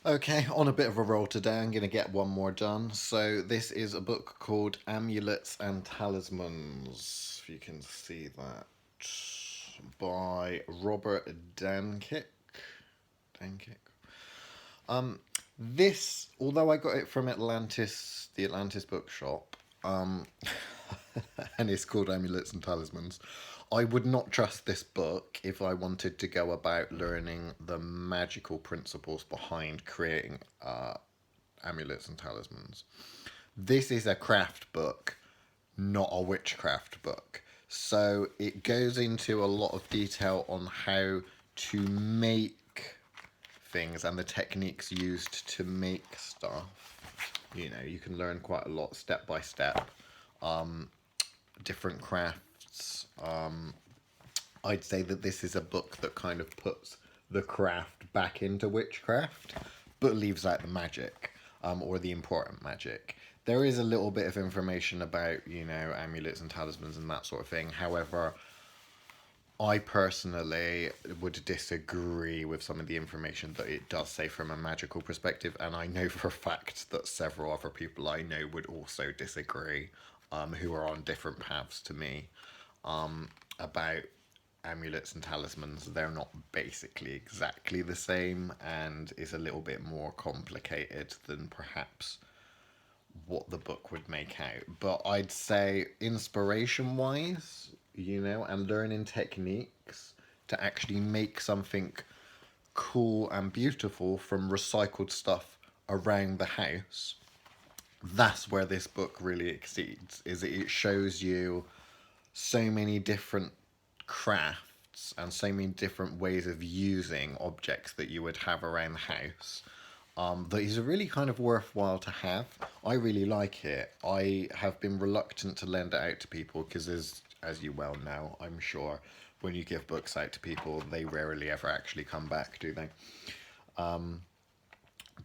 Okay, on a bit of a roll today, I'm going to get one more done. So this is a book called Amulets and Talismans, if you can see that, by Robert Danik. Danik. Um, this, although I got it from the Atlantis Book Shop, and it's called Amulets and Talismans, I would not trust this book if I wanted to go about learning the magical principles behind creating amulets and talismans. This is a craft book, not a witchcraft book. So it goes into a lot of detail on how to make things and the techniques used to make stuff. You know, you can learn quite a lot step by step. Different crafts. I'd say that this is a book that kind of puts the craft back into witchcraft, but leaves out the magic, or the important magic. There is a little bit of information about, you know, amulets and talismans and that sort of thing. However, I personally would disagree with some of the information that it does say from a magical perspective, and I know for a fact that several other people I know would also disagree, who are on different paths to me, about amulets and talismans. They're not basically exactly the same and is a little bit more complicated than perhaps what the book would make out. But I'd say inspiration wise, you know, and learning techniques to actually make something cool and beautiful from recycled stuff around the house, that's where this book really exceeds. Is it shows you so many different crafts and so many different ways of using objects that you would have around the house, that is really kind of worthwhile to have. I really like it. I have been reluctant to lend it out to people because, as you well know, I'm sure, when you give books out to people, they rarely ever actually come back, do they?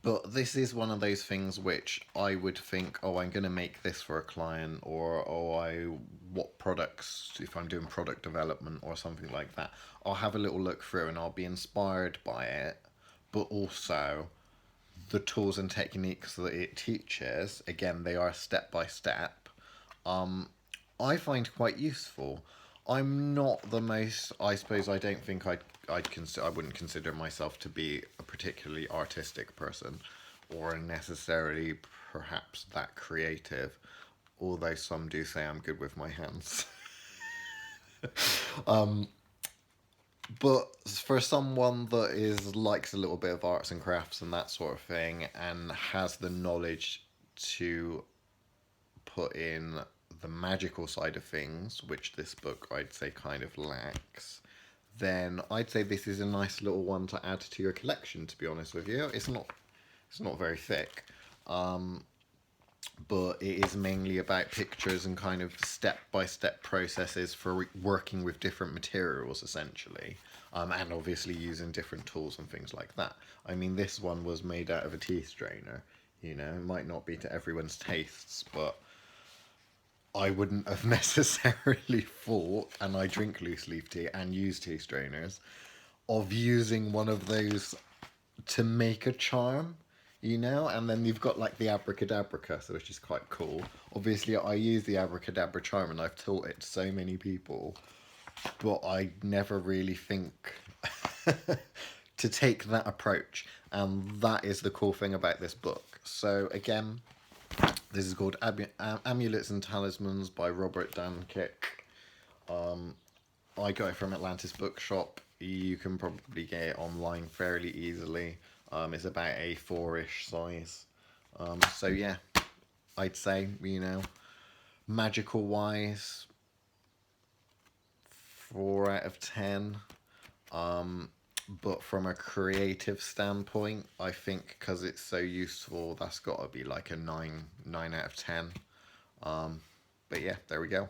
But this is one of those things which I would think, oh, I'm going to make this for a client, or what products, if I'm doing product development or something like that, I'll have a little look through and I'll be inspired by it, but also the tools and techniques that it teaches, again, they are step by step, I find quite useful. I'm not the most, I suppose, I don't think I wouldn't consider myself to be a particularly artistic person or necessarily perhaps that creative, although some do say I'm good with my hands. But for someone that likes a little bit of arts and crafts and that sort of thing and has the knowledge to put in the magical side of things, which this book I'd say kind of lacks, then I'd say this is a nice little one to add to your collection, to be honest with you. It's not very thick, but it is mainly about pictures and kind of step-by-step processes for working with different materials, essentially, and obviously using different tools and things like that. I mean, this one was made out of a tea strainer, you know, it might not be to everyone's tastes, but I wouldn't have necessarily thought, and I drink loose leaf tea and use tea strainers, of using one of those to make a charm, you know? And then you've got like the abracadabra cursor, which is quite cool. Obviously, I use the abracadabra charm and I've taught it to so many people, but I never really think to take that approach. And that is the cool thing about this book. So again, this is called Amulets and Talismans by Robert Danik. I got it from Atlantis Book Shop. You can probably get it online fairly easily. It's about A4-ish size. So yeah, I'd say, you know, magical wise, 4 out of 10. But from a creative standpoint, I think because it's so useful, that's got to be like a 9 out of 10. But yeah, there we go.